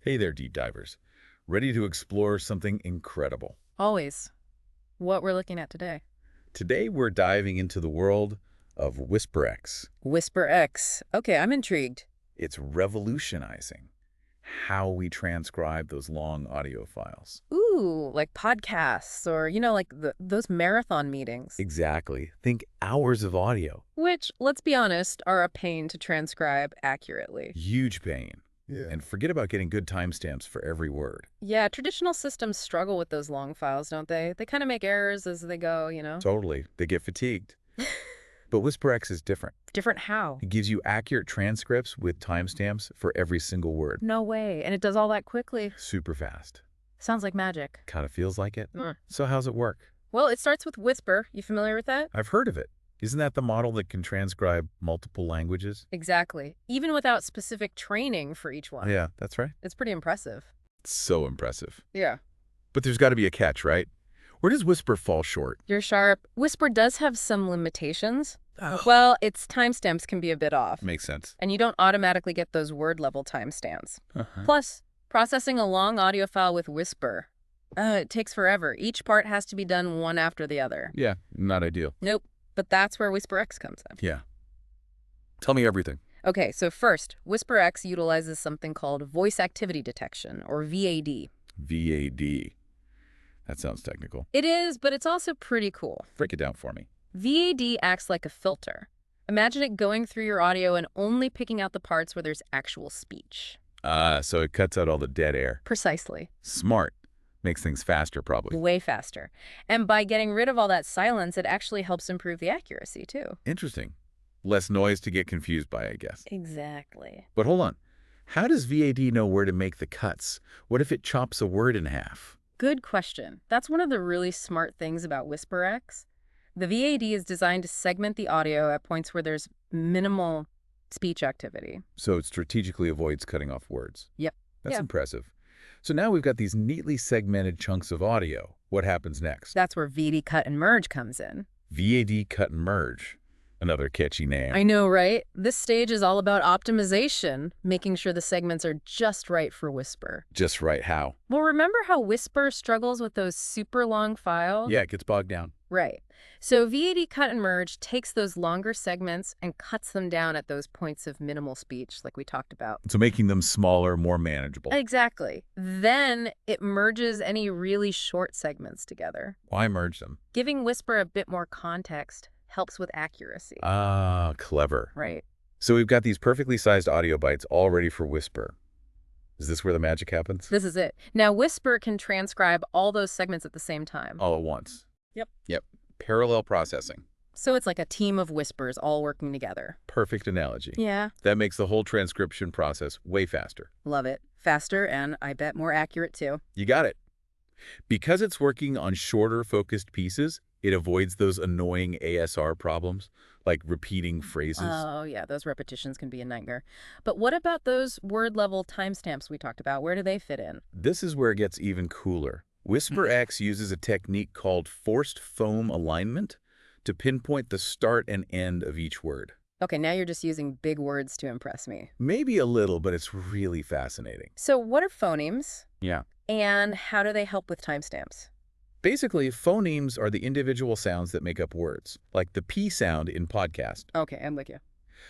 Hey there, deep divers. Ready to explore something incredible? Always. What we're looking at today. Today, we're diving into the world of WhisperX. WhisperX. Okay, I'm intrigued. It's revolutionizing how we transcribe those long audio files. Ooh, like podcasts or, like those marathon meetings. Exactly. Think hours of audio. Which, let's be honest, are a pain to transcribe accurately. Huge pain. Yeah. And forget about getting good timestamps for every word. Yeah, traditional systems struggle with those long files, don't they? They kind of make errors as they go. Totally. They get fatigued. But WhisperX is different. Different how? It gives you accurate transcripts with timestamps for every single word. No way. And it does all that quickly. Super fast. Sounds like magic. Kind of feels like it. Mm. So how's it work? Well, it starts with Whisper. You familiar with that? I've heard of it. Isn't that the model that can transcribe multiple languages? Exactly. Even without specific training for each one. Yeah, that's right. It's pretty impressive. So impressive. Yeah. But there's got to be a catch, right? Where does Whisper fall short? You're sharp. Whisper does have some limitations. Well, its timestamps can be a bit off. Makes sense. And you don't automatically get those word-level timestamps. Uh-huh. Plus, processing a long audio file with Whisper, it takes forever. Each part has to be done one after the other. Yeah, not ideal. Nope. But that's where WhisperX comes in. Yeah. Tell me everything. Okay, so first, WhisperX utilizes something called voice activity detection, or VAD. VAD. That sounds technical. It is, but it's also pretty cool. Break it down for me. VAD acts like a filter. Imagine it going through your audio and only picking out the parts where there's actual speech. So it cuts out all the dead air. Precisely. Smart. Makes things faster, probably. Way faster. And by getting rid of all that silence, it actually helps improve the accuracy, too. Interesting. Less noise to get confused by, I guess. Exactly. But hold on. How does VAD know where to make the cuts? What if it chops a word in half? Good question. That's one of the really smart things about WhisperX. The VAD is designed to segment the audio at points where there's minimal speech activity. So it strategically avoids cutting off words. Yep. That's Yeah. impressive. So now we've got these neatly segmented chunks of audio. What happens next? That's where VAD cut and merge comes in. VAD cut and merge. Another catchy name. I know, right? This stage is all about optimization, making sure the segments are just right for Whisper. Just right how? Well, remember how Whisper struggles with those super long files? Yeah, it gets bogged down. Right. So VAD cut and merge takes those longer segments and cuts them down at those points of minimal speech, like we talked about. So making them smaller, more manageable. Exactly. Then it merges any really short segments together. Why merge them? Giving Whisper a bit more context helps with accuracy. Ah, clever. Right. So we've got these perfectly sized audio bites all ready for Whisper. Is this where the magic happens? This is it. Now, Whisper can transcribe all those segments at the same time. All at once. Yep. Parallel processing. So it's like a team of whispers all working together. Perfect analogy. Yeah. That makes the whole transcription process way faster. Love it. Faster and I bet more accurate too. You got it. Because it's working on shorter, focused pieces, it avoids those annoying ASR problems, like repeating phrases. Oh, yeah, those repetitions can be a nightmare. But what about those word-level timestamps we talked about? Where do they fit in? This is where it gets even cooler. WhisperX uses a technique called forced foam alignment to pinpoint the start and end of each word. Okay, now you're just using big words to impress me. Maybe a little, but it's really fascinating. So what are phonemes? Yeah. And how do they help with timestamps? Basically, phonemes are the individual sounds that make up words, like the P sound in podcast. Okay, I'm with you.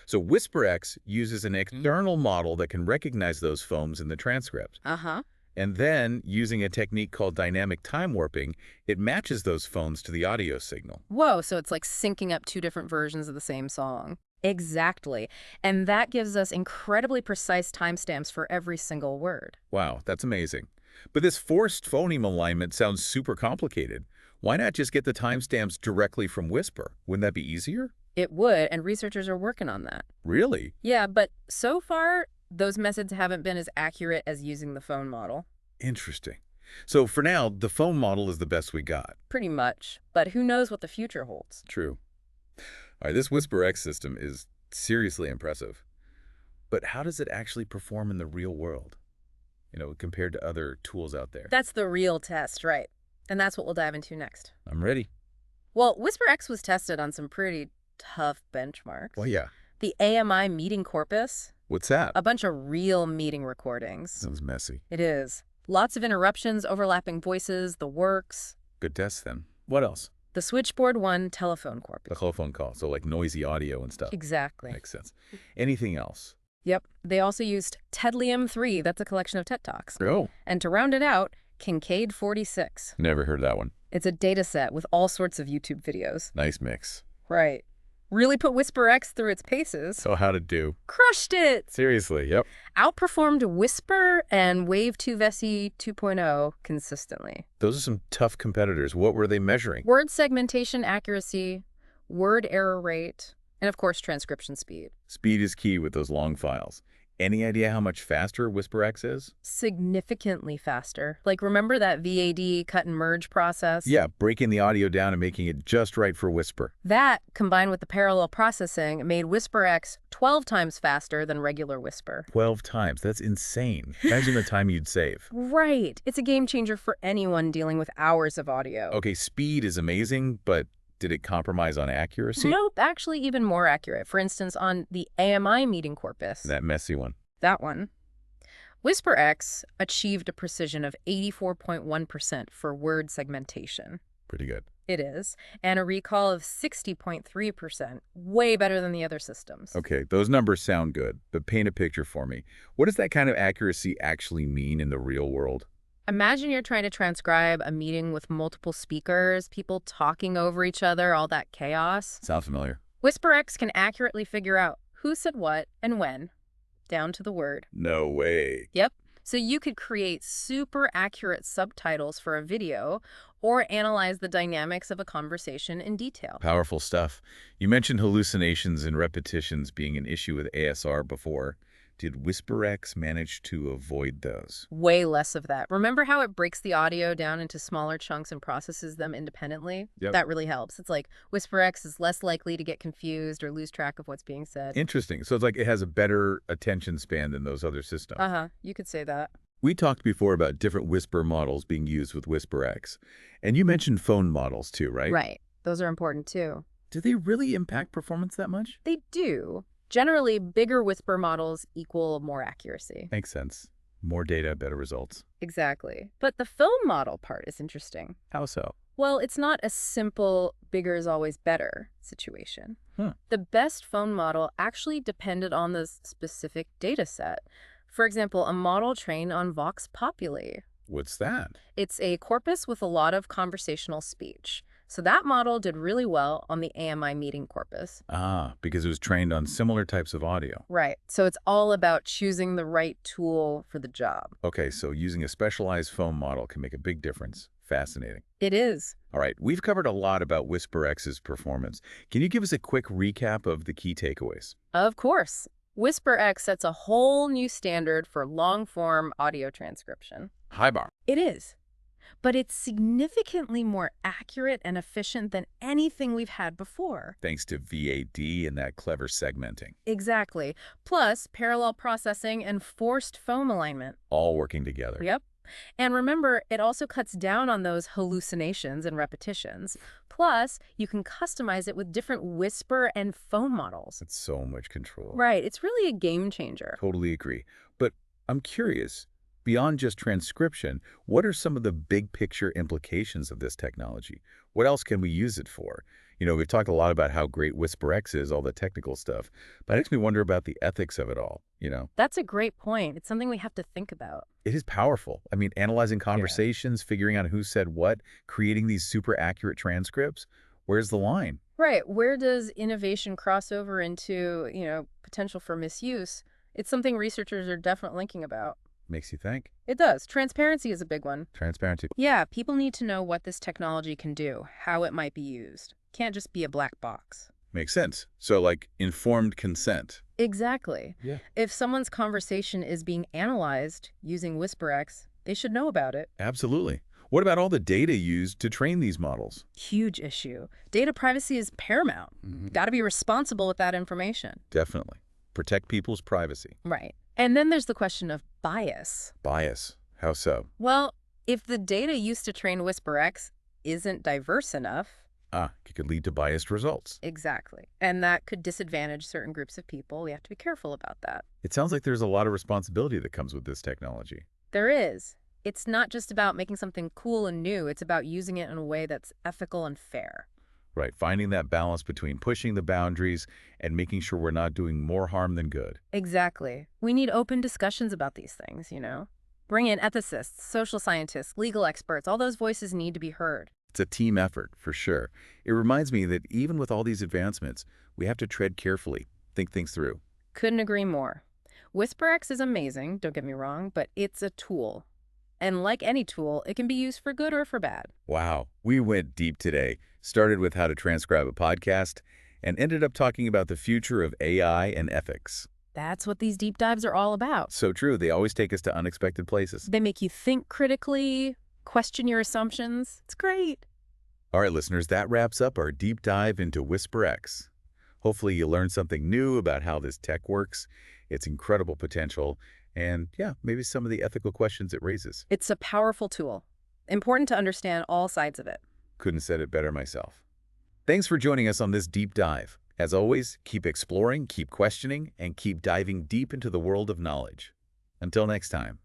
So WhisperX uses an external model that can recognize those phonemes in the transcript. Uh-huh. And then, using a technique called dynamic time warping, it matches those phones to the audio signal. Whoa, so it's like syncing up two different versions of the same song. Exactly. And that gives us incredibly precise timestamps for every single word. Wow, that's amazing. But this forced phoneme alignment sounds super complicated. Why not just get the timestamps directly from Whisper? Wouldn't that be easier? It would, and researchers are working on that. Really? Yeah, but so far, those methods haven't been as accurate as using the phone model. Interesting. So for now, the phone model is the best we got. Pretty much. But who knows what the future holds? True. All right, this WhisperX system is seriously impressive. But how does it actually perform in the real world? Compared to other tools out there. That's the real test, right? And that's what we'll dive into next. I'm ready. Well, WhisperX was tested on some pretty tough benchmarks. Well, yeah. The AMI meeting corpus, What's that? A bunch of real meeting recordings. Sounds messy. It is. Lots of interruptions, overlapping voices, the works. Good test then. What else? The switchboard one telephone The corpus. telephone call, so like noisy audio and stuff. Exactly. Makes sense. Anything else? Yep. They also used Tedlium-3, that's a collection of TED Talks. Oh. And to round it out, Kincaid 46. Never heard that one. It's a data set with all sorts of YouTube videos. Nice mix. Right. Really put WhisperX through its paces. So how'd it do? Crushed it! Seriously, yep. Outperformed Whisper and Wave 2 Vessi 2.0 consistently. Those are some tough competitors. What were they measuring? Word segmentation accuracy, word error rate, and of course transcription speed. Speed is key with those long files. Any idea how much faster WhisperX is? Significantly faster. Like, remember that VAD cut and merge process? Yeah, breaking the audio down and making it just right for Whisper. That, combined with the parallel processing, made WhisperX 12 times faster than regular Whisper. 12 times. That's insane. Imagine the time you'd save. Right. It's a game changer for anyone dealing with hours of audio. Okay, speed is amazing, but did it compromise on accuracy? Nope, actually even more accurate. For instance, on the AMI meeting corpus. That messy one. That one. WhisperX achieved a precision of 84.1% for word segmentation. Pretty good. It is. And a recall of 60.3%. Way better than the other systems. Okay, those numbers sound good, but paint a picture for me. What does that kind of accuracy actually mean in the real world? Imagine you're trying to transcribe a meeting with multiple speakers, people talking over each other, all that chaos. Sound familiar? WhisperX can accurately figure out who said what and when, down to the word. No way. Yep. So you could create super accurate subtitles for a video or analyze the dynamics of a conversation in detail. Powerful stuff. You mentioned hallucinations and repetitions being an issue with ASR before. Did WhisperX manage to avoid those? Way less of that. Remember how it breaks the audio down into smaller chunks and processes them independently? Yep. That really helps. It's like WhisperX is less likely to get confused or lose track of what's being said. Interesting. So it's like it has a better attention span than those other systems. You could say that. We talked before about different Whisper models being used with WhisperX. And you mentioned phone models too, right? Right. Those are important too. Do they really impact performance that much? They do. Generally, bigger Whisper models equal more accuracy. Makes sense. More data, better results. Exactly. But the phone model part is interesting. How so? Well, it's not a simple bigger is always better situation. The best phone model actually depended on the specific data set. For example, a model trained on Vox Populi. What's that? It's a corpus with a lot of conversational speech. So that model did really well on the AMI meeting corpus. Ah, because it was trained on similar types of audio. Right. So it's all about choosing the right tool for the job. Okay, so using a specialized phone model can make a big difference. Fascinating. It is. All right, we've covered a lot about WhisperX's performance. Can you give us a quick recap of the key takeaways? Of course. WhisperX sets a whole new standard for long-form audio transcription. High bar. It is. But it's significantly more accurate and efficient than anything we've had before. Thanks to VAD and that clever segmenting. Exactly. Plus, parallel processing and forced foam alignment. All working together. Yep. And remember, it also cuts down on those hallucinations and repetitions. Plus, you can customize it with different Whisper and phone models. It's so much control. Right. It's really a game changer. Totally agree. But I'm curious, beyond just transcription, what are some of the big picture implications of this technology? What else can we use it for? You know, we've talked a lot about how great WhisperX is, all the technical stuff, but it makes me wonder about the ethics of it all, you know? That's a great point. It's something we have to think about. It is powerful. I mean, analyzing conversations, figuring out who said what, creating these super accurate transcripts. Where's the line? Right. Where does innovation cross over into, potential for misuse? It's something researchers are definitely thinking about. Makes you think. It does. Transparency is a big one. Transparency. Yeah, people need to know what this technology can do, how it might be used. Can't just be a black box. Makes sense. So like informed consent. Exactly. Yeah. If someone's conversation is being analyzed using WhisperX, they should know about it. Absolutely. What about all the data used to train these models? Huge issue. Data privacy is paramount. Got to be responsible with that information. Definitely. Protect people's privacy. Right. And then there's the question of bias. Bias. How so? Well, if the data used to train WhisperX isn't diverse enough, It could lead to biased results. Exactly. And that could disadvantage certain groups of people. We have to be careful about that. It sounds like there's a lot of responsibility that comes with this technology. There is. It's not just about making something cool and new. It's about using it in a way that's ethical and fair. Right, finding that balance between pushing the boundaries and making sure we're not doing more harm than good. Exactly. We need open discussions about these things, you know? Bring in ethicists, social scientists, legal experts. All those voices need to be heard. It's a team effort, for sure. It reminds me that even with all these advancements, we have to tread carefully, think things through. Couldn't agree more. WhisperX is amazing, don't get me wrong, but it's a tool. And like any tool, it can be used for good or for bad. Wow, we went deep today. Started with how to transcribe a podcast and ended up talking about the future of AI and ethics. That's what these deep dives are all about. So true, they always take us to unexpected places. They make you think critically, question your assumptions. It's great. All right, listeners, that wraps up our deep dive into WhisperX. Hopefully you learned something new about how this tech works, its incredible potential, and yeah, maybe some of the ethical questions it raises. It's a powerful tool. Important to understand all sides of it. Couldn't have said it better myself. Thanks for joining us on this deep dive. As always, keep exploring, keep questioning, and keep diving deep into the world of knowledge. Until next time.